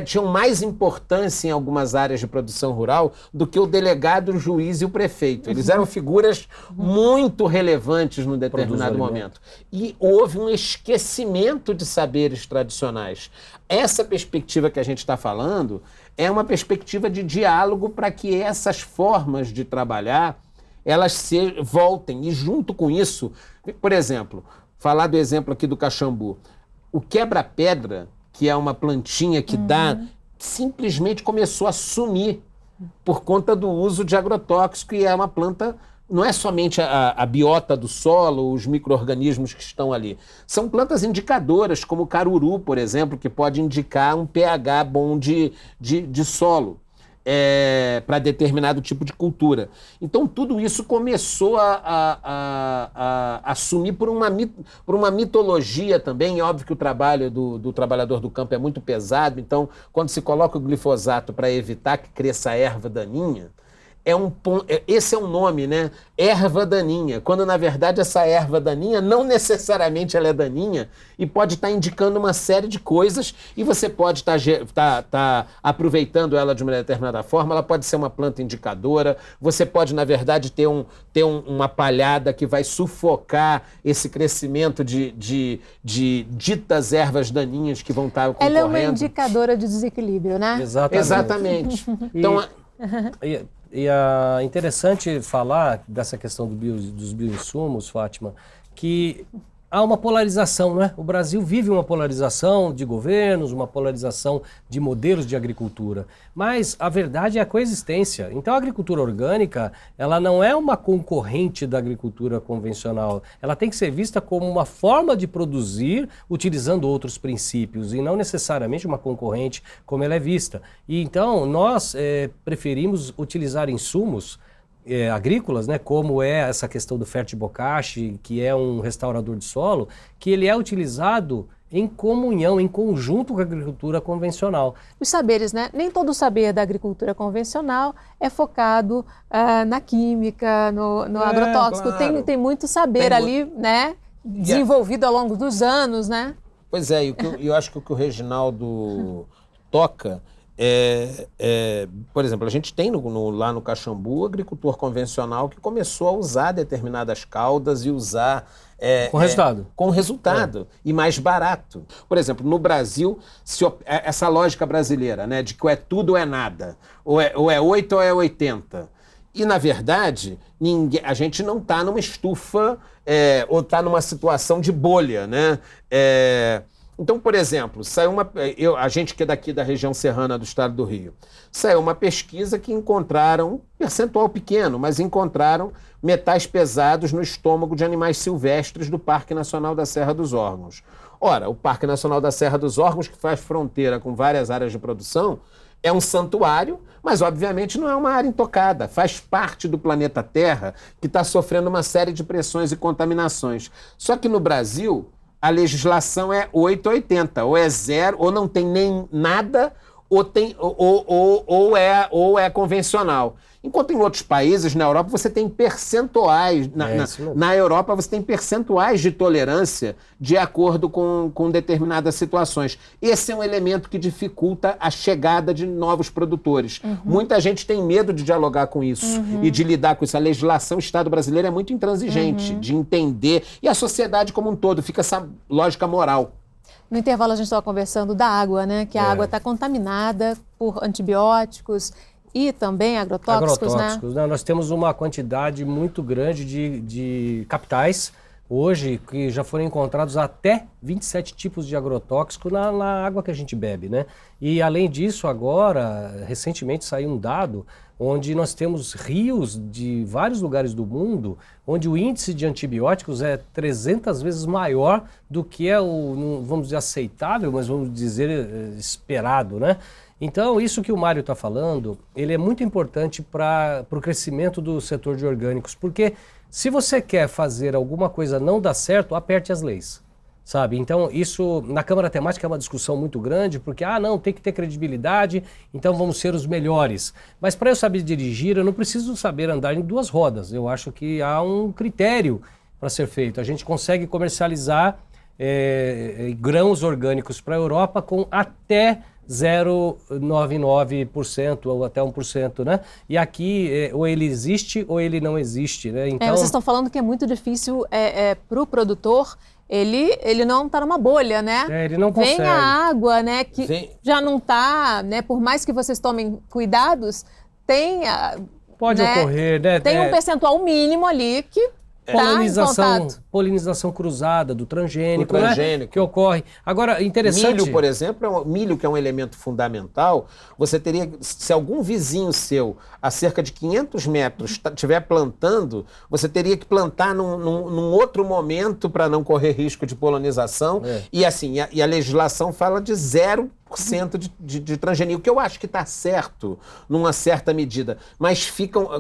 tinham mais importância em algumas áreas de produção rural do que o delegado, o juiz e o prefeito. Eles eram figuras muito relevantes num determinado momento. E houve um esquecimento de saberes tradicionais. Essa perspectiva que a gente está falando é uma perspectiva de diálogo para que essas formas de trabalhar elas voltem, e junto com isso, por exemplo, falar do exemplo aqui do caxambu, o quebra-pedra, que é uma plantinha que simplesmente começou a sumir por conta do uso de agrotóxico, e é uma planta, não é somente a biota do solo, os micro-organismos que estão ali, são plantas indicadoras, como o caruru, por exemplo, que pode indicar um pH bom de solo. Para determinado tipo de cultura. Então, tudo isso começou a sumir por uma mitologia também. É óbvio que o trabalho do trabalhador do campo é muito pesado, então, quando se coloca o glifosato para evitar que cresça a erva daninha, esse é um nome, né? Erva daninha, quando na verdade essa erva daninha não necessariamente ela é daninha e pode estar indicando uma série de coisas, e você pode estar aproveitando ela de uma determinada forma. Ela pode ser uma planta indicadora, você pode na verdade ter uma palhada que vai sufocar esse crescimento de ditas ervas daninhas que vão estar concorrendo. Ela é uma indicadora de desequilíbrio, né? Exatamente. Então, E é interessante falar dessa questão dos bioinsumos, Fátima, que há uma polarização, né? O Brasil vive uma polarização de governos, uma polarização de modelos de agricultura, mas a verdade é a coexistência. Então a agricultura orgânica, ela não é uma concorrente da agricultura convencional, ela tem que ser vista como uma forma de produzir utilizando outros princípios e não necessariamente uma concorrente como ela é vista. E então nós preferimos utilizar insumos agrícolas, né, como é essa questão do Fertibocashi, que é um restaurador de solo, que ele é utilizado em comunhão, em conjunto com a agricultura convencional. Os saberes, né? Nem todo o saber da agricultura convencional é focado na química, no agrotóxico. Claro. Tem muito saber ali, né, desenvolvido ao longo dos anos, né? Pois é, e eu acho que o que o Reginaldo toca por exemplo, a gente tem lá no Caxambu agricultor convencional que começou a usar determinadas caudas e usar com resultado. Com resultado e mais barato. Por exemplo, no Brasil, essa lógica brasileira, né, de que ou é tudo ou é nada, ou é 8 ou é 80. E, na verdade, a gente não está numa estufa ou está numa situação de bolha, né? Então, por exemplo, a gente que é daqui da região serrana do estado do Rio, saiu uma pesquisa que encontraram, percentual pequeno, mas encontraram metais pesados no estômago de animais silvestres do Parque Nacional da Serra dos Órgãos. Ora, o Parque Nacional da Serra dos Órgãos, que faz fronteira com várias áreas de produção, é um santuário, mas obviamente não é uma área intocada, faz parte do planeta Terra que está sofrendo uma série de pressões e contaminações. Só que no Brasil, a legislação é 8 ou 80, ou é zero, ou não tem nem nada, ou é convencional. Enquanto em outros países, na Europa, você tem percentuais. Na Europa, você tem percentuais de tolerância de acordo com determinadas situações. Esse é um elemento que dificulta a chegada de novos produtores. Muita gente tem medo de dialogar com isso e de lidar com isso. A legislação Estado brasileira é muito intransigente de entender. E a sociedade como um todo, fica essa lógica moral. No intervalo, a gente estava conversando da água, né? Que a água está contaminada por antibióticos e também agrotóxicos, né? Nós temos uma quantidade muito grande de capitais hoje que já foram encontrados até 27 tipos de agrotóxico na água que a gente bebe, né? E além disso, agora, recentemente saiu um dado onde nós temos rios de vários lugares do mundo onde o índice de antibióticos é 300 vezes maior do que é o, vamos dizer, aceitável, mas vamos dizer esperado, né? Então, isso que o Mário está falando, ele é muito importante para o crescimento do setor de orgânicos, porque se você quer fazer alguma coisa não dar certo, aperte as leis, sabe? Então, isso na Câmara Temática é uma discussão muito grande, porque, não, tem que ter credibilidade, então vamos ser os melhores. Mas para eu saber dirigir, eu não preciso saber andar em duas rodas. Eu acho que há um critério para ser feito. A gente consegue comercializar grãos orgânicos para a Europa com até 0,99% ou até 1%, né? E aqui ou ele existe ou ele não existe, né? Então, vocês estão falando que é muito difícil para o produtor, ele não está numa bolha, né? Ele não consegue. Vem a água, né? Que já não está, né? Por mais que vocês tomem cuidados, pode ocorrer, né? Tem um percentual mínimo ali que polinização cruzada do transgênico, né, que ocorre. Agora, interessante... Milho, por exemplo, milho que é um elemento fundamental, você teria, se algum vizinho seu a cerca de 500 metros estiver plantando, você teria que plantar num outro momento para não correr risco de polinização. E assim, a legislação fala de 0% de transgenia, o que eu acho que está certo numa certa medida, mas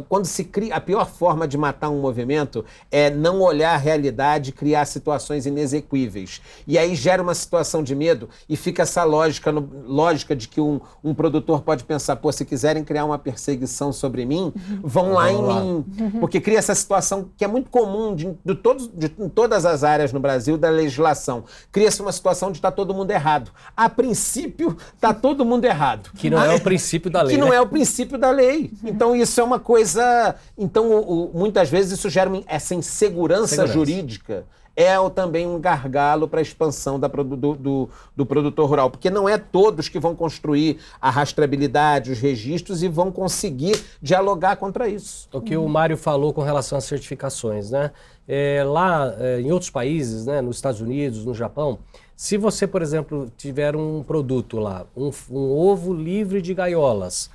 quando se cria, a pior forma de matar um movimento é não olhar a realidade e criar situações inexequíveis. E aí gera uma situação de medo e fica essa lógica de que um produtor pode pensar, se quiserem criar uma perseguição sobre mim, vão lá em mim. Porque cria essa situação que é muito comum em todas as áreas no Brasil da legislação. Cria-se uma situação de estar todo mundo errado. A princípio, está todo mundo errado. Que não é o princípio da lei. Que não é o princípio da lei. Então, isso é uma coisa... Então, muitas vezes, isso gera essa insegurança jurídica. Também um gargalo para a expansão do produtor rural. Porque não é todos que vão construir a rastreabilidade, os registros e vão conseguir dialogar contra isso. O que o Mário falou com relação às certificações, né? Em outros países, né, nos Estados Unidos, no Japão, se você, por exemplo, tiver um produto lá, um ovo livre de gaiolas,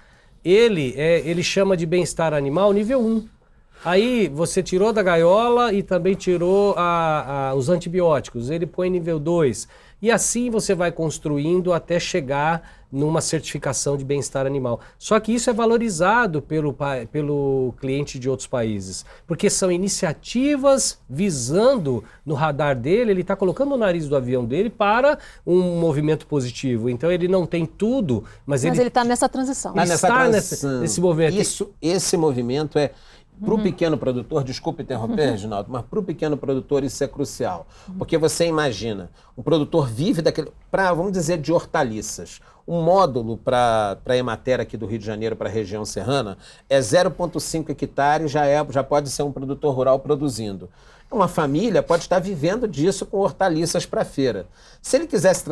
ele chama de bem-estar animal nível 1. Aí você tirou da gaiola e também tirou os antibióticos, ele põe nível 2. E assim você vai construindo até chegar numa certificação de bem-estar animal. Só que isso é valorizado pelo cliente de outros países, porque são iniciativas visando no radar dele, ele está colocando o nariz do avião dele para um movimento positivo. Então ele não tem tudo, mas ele está nessa transição. Está nesse movimento. Esse movimento é... Para o pequeno produtor, desculpe interromper, Reginaldo, mas para o pequeno produtor isso é crucial. Porque você imagina, o produtor vive vamos dizer, de hortaliças. Um módulo para a Emater aqui do Rio de Janeiro, para a região serrana, é 0,5 hectares, já pode ser um produtor rural produzindo. Uma família pode estar vivendo disso com hortaliças para a feira. Se ele quisesse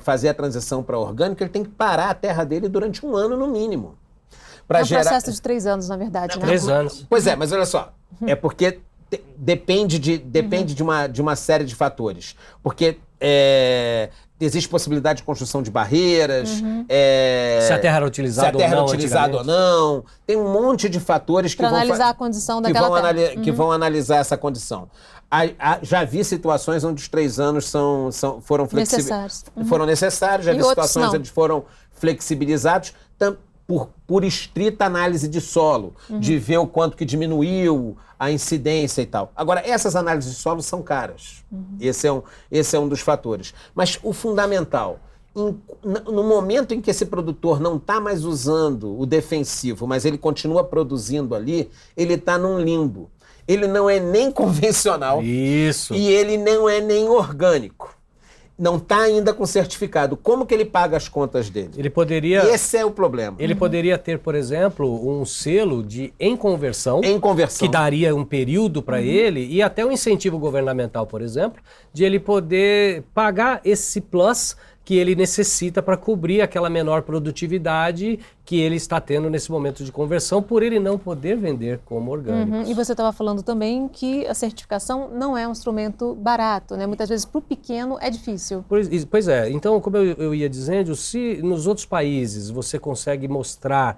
fazer a transição para orgânico, ele tem que parar a terra dele durante 1 ano no mínimo. É um processo de 3 anos, na verdade. 3 anos. Pois é, mas olha só, é porque depende de uma série de fatores. Porque existe possibilidade de construção de barreiras, se a terra era utilizada ou não. Tem um monte de fatores que vão analisar a condição daquela terra. Que vão analisar essa condição. Já vi situações onde os 3 anos foram necessários. Foram necessários, já vi situações onde foram flexibilizados. Por estrita análise de solo, de ver o quanto que diminuiu a incidência e tal. Agora, essas análises de solo são caras. Esse é um dos fatores. Mas o fundamental, no momento em que esse produtor não está mais usando o defensivo, mas ele continua produzindo ali, ele está num limbo. Ele não é nem convencional. Isso. E ele não é nem orgânico. Não está ainda com certificado. Como que ele paga as contas dele? Ele poderia... Esse é o problema. Ele poderia ter, por exemplo, um selo de em conversão, que daria um período para ele, e até um incentivo governamental, por exemplo, de ele poder pagar esse plus que ele necessita para cobrir aquela menor produtividade que ele está tendo nesse momento de conversão, por ele não poder vender como orgânicos. E você estava falando também que a certificação não é um instrumento barato, né? Muitas vezes para o pequeno é difícil. Pois é, então como eu ia dizendo, se nos outros países você consegue mostrar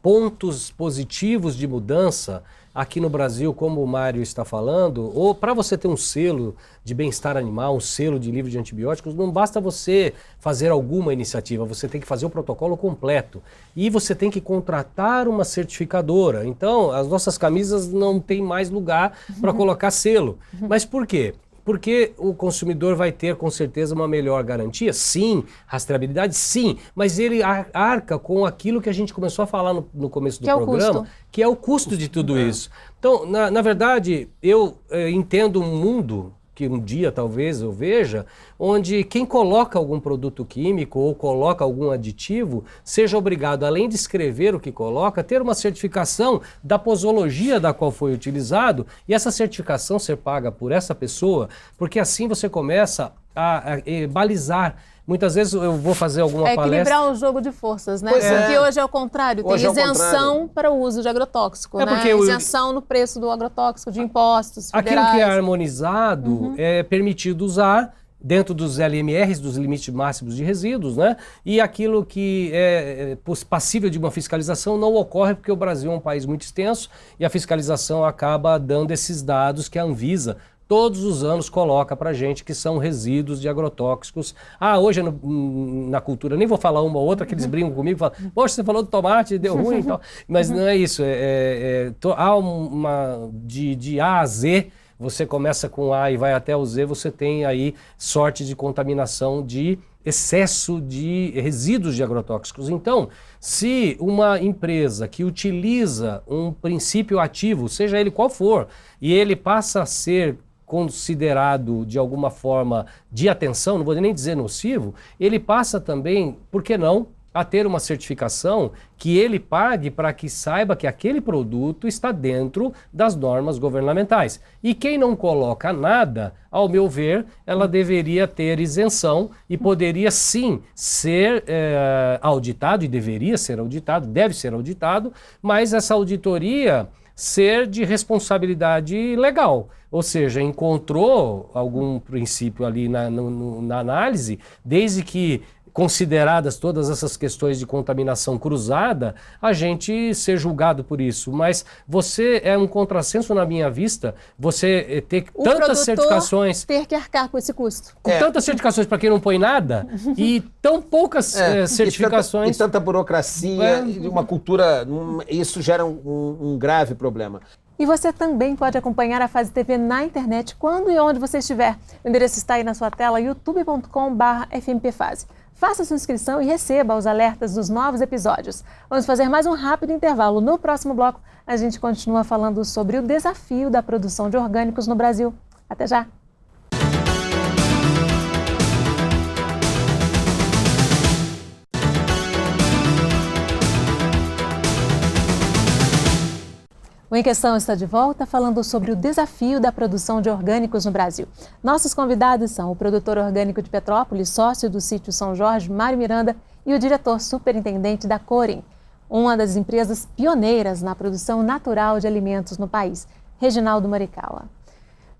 pontos positivos de mudança, aqui no Brasil, como o Mário está falando, ou para você ter um selo de bem-estar animal, um selo de livre de antibióticos, não basta você fazer alguma iniciativa, você tem que fazer o protocolo completo. E você tem que contratar uma certificadora. Então, as nossas camisas não tem mais lugar para colocar selo. Mas por quê? Porque o consumidor vai ter, com certeza, uma melhor garantia? Sim. Rastreabilidade? Sim. Mas ele arca com aquilo que a gente começou a falar no começo do programa, que é o custo de tudo isso. Então, na verdade, eu entendo um mundo que um dia talvez eu veja, onde quem coloca algum produto químico ou coloca algum aditivo, seja obrigado, além de escrever o que coloca, ter uma certificação da posologia da qual foi utilizado, e essa certificação ser paga por essa pessoa, porque assim você começa a balizar. Muitas vezes eu vou fazer alguma palestra... equilibrar o jogo de forças, né? Porque hoje é o contrário, tem isenção para o uso de agrotóxico, né? Isenção no preço do agrotóxico, de impostos federais. Aquilo que é harmonizado é permitido usar dentro dos LMRs, dos limites máximos de resíduos, né? E aquilo que é passível de uma fiscalização não ocorre porque o Brasil é um país muito extenso e a fiscalização acaba dando esses dados que a Anvisa todos os anos coloca pra gente que são resíduos de agrotóxicos. Hoje na cultura, nem vou falar uma ou outra, que eles brincam comigo, falam, poxa, você falou do tomate, deu ruim e tal. Mas não é isso, há de A a Z, você começa com A e vai até o Z, você tem aí sorte de contaminação de excesso de resíduos de agrotóxicos. Então, se uma empresa que utiliza um princípio ativo, seja ele qual for, e ele passa a ser considerado de alguma forma de atenção, não vou nem dizer nocivo, ele passa também, por que não, a ter uma certificação que ele pague para que saiba que aquele produto está dentro das normas governamentais. E quem não coloca nada, ao meu ver, ela deveria ter isenção e poderia sim ser auditado, e deveria ser auditado, deve ser auditado, mas essa auditoria ser de responsabilidade legal. Ou seja, encontrou algum princípio ali na análise, desde que consideradas todas essas questões de contaminação cruzada, a gente ser julgado por isso. Mas você é um contrassenso na minha vista, você ter tantas certificações... ter que arcar com esse custo. Com tantas certificações para quem não põe nada e tão poucas certificações... E tanta burocracia, e uma cultura... Isso gera um grave problema. E você também pode acompanhar a Fase TV na internet quando e onde você estiver. O endereço está aí na sua tela, youtube.com/fmpfase. Faça sua inscrição e receba os alertas dos novos episódios. Vamos fazer mais um rápido intervalo. No próximo bloco, a gente continua falando sobre o desafio da produção de orgânicos no Brasil. Até já! O Em Questão está de volta falando sobre o desafio da produção de orgânicos no Brasil. Nossos convidados são o produtor orgânico de Petrópolis, sócio do sítio São Jorge, Mário Miranda, e o diretor superintendente da Corim, uma das empresas pioneiras na produção natural de alimentos no país, Reginaldo Morikawa.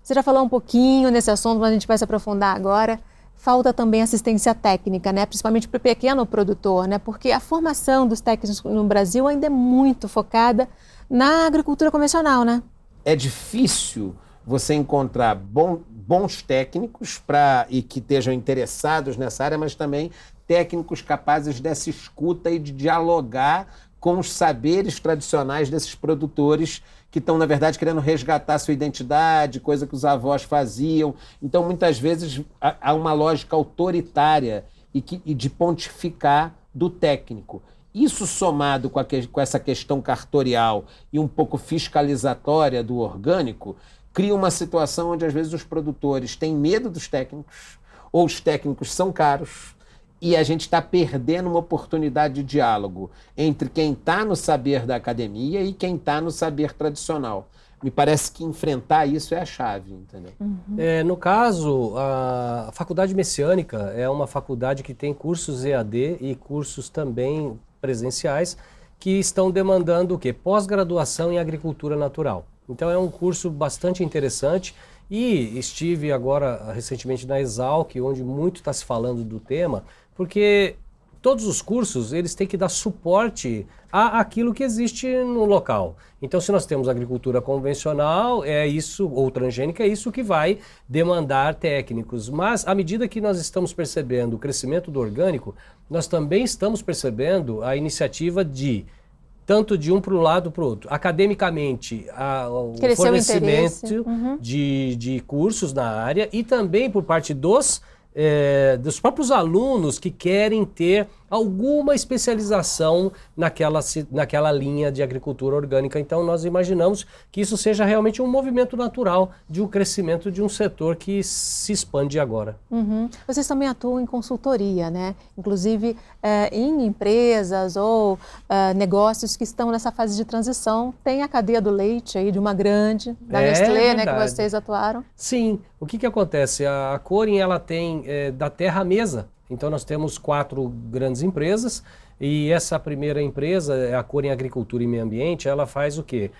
Você já falou um pouquinho nesse assunto, mas a gente vai se aprofundar agora. Falta também assistência técnica, né? Principalmente para o pequeno produtor, né? Porque a formação dos técnicos no Brasil ainda é muito focada na agricultura convencional, né? É difícil você encontrar bons técnicos e que estejam interessados nessa área, mas também técnicos capazes dessa escuta e de dialogar com os saberes tradicionais desses produtores que estão, na verdade, querendo resgatar sua identidade, coisa que os avós faziam. Então, muitas vezes, há uma lógica autoritária e de pontificar do técnico. Isso somado com essa questão cartorial e um pouco fiscalizatória do orgânico, cria uma situação onde às vezes os produtores têm medo dos técnicos, ou os técnicos são caros, e a gente está perdendo uma oportunidade de diálogo entre quem está no saber da academia e quem está no saber tradicional. Me parece que enfrentar isso é a chave, entendeu? No caso, a Faculdade Messiânica é uma faculdade que tem cursos EAD e cursos também presenciais que estão demandando o quê? Pós-graduação em agricultura natural. Então é um curso bastante interessante e estive agora recentemente na Exalc, onde muito está se falando do tema, porque todos os cursos eles têm que dar suporte àquilo que existe no local. Então, se nós temos agricultura convencional, é isso, ou transgênica, é isso que vai demandar técnicos. Mas, à medida que nós estamos percebendo o crescimento do orgânico, nós também estamos percebendo a iniciativa de, tanto de um para o lado para o outro. Academicamente, o fornecimento de cursos na área e também por parte dos próprios alunos que querem ter alguma especialização naquela linha de agricultura orgânica. Então nós imaginamos que isso seja realmente um movimento natural de um crescimento de um setor que se expande agora. Vocês também atuam em consultoria, né? Inclusive em empresas ou negócios que estão nessa fase de transição. Tem a cadeia do leite aí de uma grande, da Nestlé, né, que vocês atuaram. Sim. O que acontece? A Corin, ela tem da terra à mesa. Então nós temos 4 grandes empresas e essa primeira empresa, a Corin Agricultura e Meio Ambiente, ela faz o quê?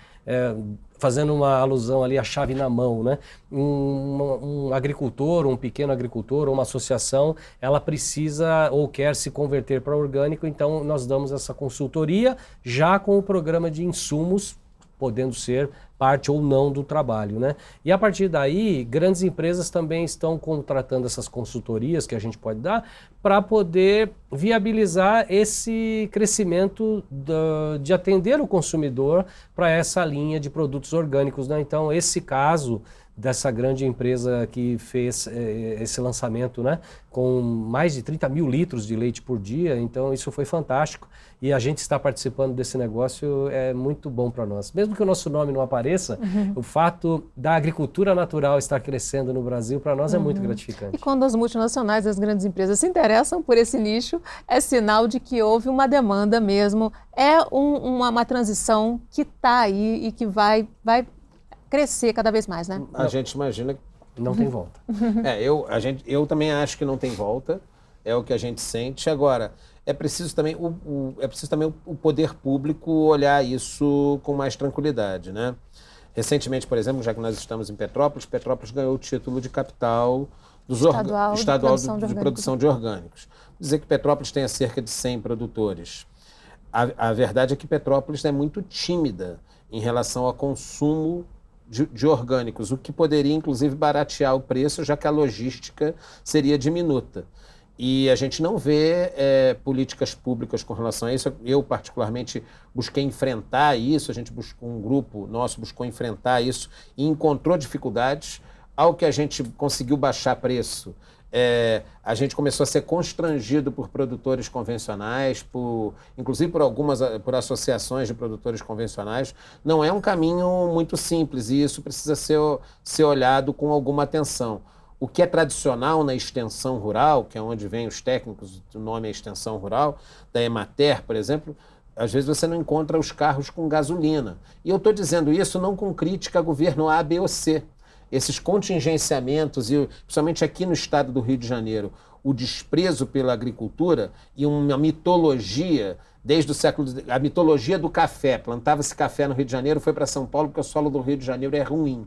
Fazendo uma alusão ali à chave na mão, né? Um agricultor, um pequeno agricultor, uma associação, ela precisa ou quer se converter para orgânico, então nós damos essa consultoria já com o programa de insumos, podendo ser parte ou não do trabalho, né? E a partir daí, grandes empresas também estão contratando essas consultorias que a gente pode dar para poder viabilizar esse crescimento de atender o consumidor para essa linha de produtos orgânicos, né? Então, esse caso dessa grande empresa que fez esse lançamento, né, com mais de 30 mil litros de leite por dia, então isso foi fantástico e a gente está participando desse negócio é muito bom para nós. Mesmo que o nosso nome não apareça, o fato da agricultura natural estar crescendo no Brasil, para nós é muito gratificante. E quando as multinacionais, as grandes empresas se interessam por esse nicho, é sinal de que houve uma demanda mesmo, é uma transição que está aí e que vai crescer cada vez mais, né? A gente imagina que não tem volta. Eu também acho que não tem volta, é o que a gente sente. Agora, é preciso também o poder público olhar isso com mais tranquilidade, né? Recentemente, por exemplo, já que nós estamos em Petrópolis ganhou o título de capital estadual de produção de orgânicos. Dizer que Petrópolis tenha cerca de 100 produtores. A verdade é que Petrópolis é muito tímida em relação ao consumo de orgânicos, o que poderia, inclusive, baratear o preço, já que a logística seria diminuta. E a gente não vê políticas públicas com relação a isso. Eu, particularmente, busquei enfrentar isso, um grupo nosso buscou enfrentar isso e encontrou dificuldades. Ao que a gente conseguiu baixar preço, a gente começou a ser constrangido por produtores convencionais, inclusive por associações de produtores convencionais. Não é um caminho muito simples e isso precisa ser olhado com alguma atenção. O que é tradicional na extensão rural, que é onde vêm os técnicos, o nome é extensão rural, da Emater, por exemplo, às vezes você não encontra os carros com gasolina. E eu estou dizendo isso não com crítica a governo A, B ou C. Esses contingenciamentos, e principalmente aqui no estado do Rio de Janeiro, o desprezo pela agricultura e uma mitologia, desde o século... A mitologia do café. Plantava-se café no Rio de Janeiro, foi para São Paulo porque o solo do Rio de Janeiro é ruim.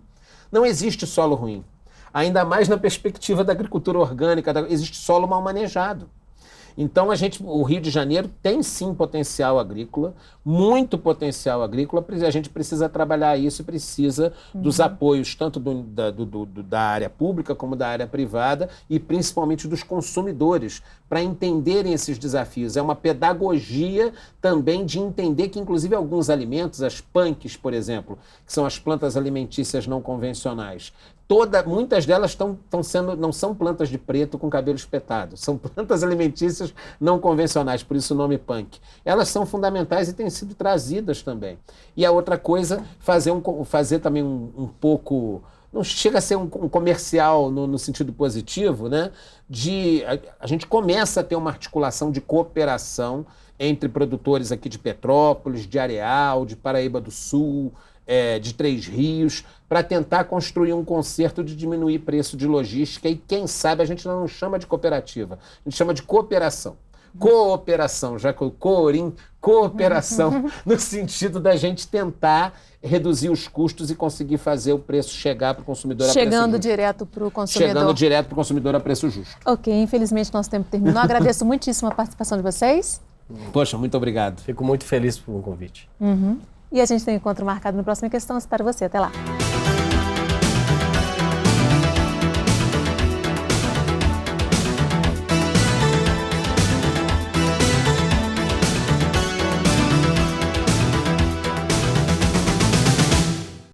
Não existe solo ruim. Ainda mais na perspectiva da agricultura orgânica, existe solo mal manejado. Então, o Rio de Janeiro tem sim potencial agrícola, muito potencial agrícola, a gente precisa trabalhar isso e precisa dos apoios tanto da área pública como da área privada e principalmente dos consumidores para entenderem esses desafios. É uma pedagogia também de entender que, inclusive, alguns alimentos, as punks, por exemplo, que são as plantas alimentícias não convencionais, muitas delas não são plantas de preto com cabelo espetado, são plantas alimentícias não convencionais, por isso o nome punk. Elas são fundamentais e têm sido trazidas também. E a outra coisa, fazer também um pouco... Não chega a ser um comercial no sentido positivo, né? A gente começa a ter uma articulação de cooperação entre produtores aqui de Petrópolis, de Areal, de Paraíba do Sul, de Três Rios, para tentar construir um concerto de diminuir preço de logística e, quem sabe, a gente não chama de cooperativa, a gente chama de cooperação. Cooperação, já que o cooperação, no sentido da gente tentar reduzir os custos e conseguir fazer o preço chegar para o consumidor a preço justo. Chegando direto para o consumidor. Chegando direto para o consumidor a preço justo. Ok, infelizmente nosso tempo terminou. Agradeço muitíssimo a participação de vocês. Poxa, muito obrigado. Fico muito feliz pelo convite. E a gente tem um encontro marcado no próximo Questão. Espero você. Até lá.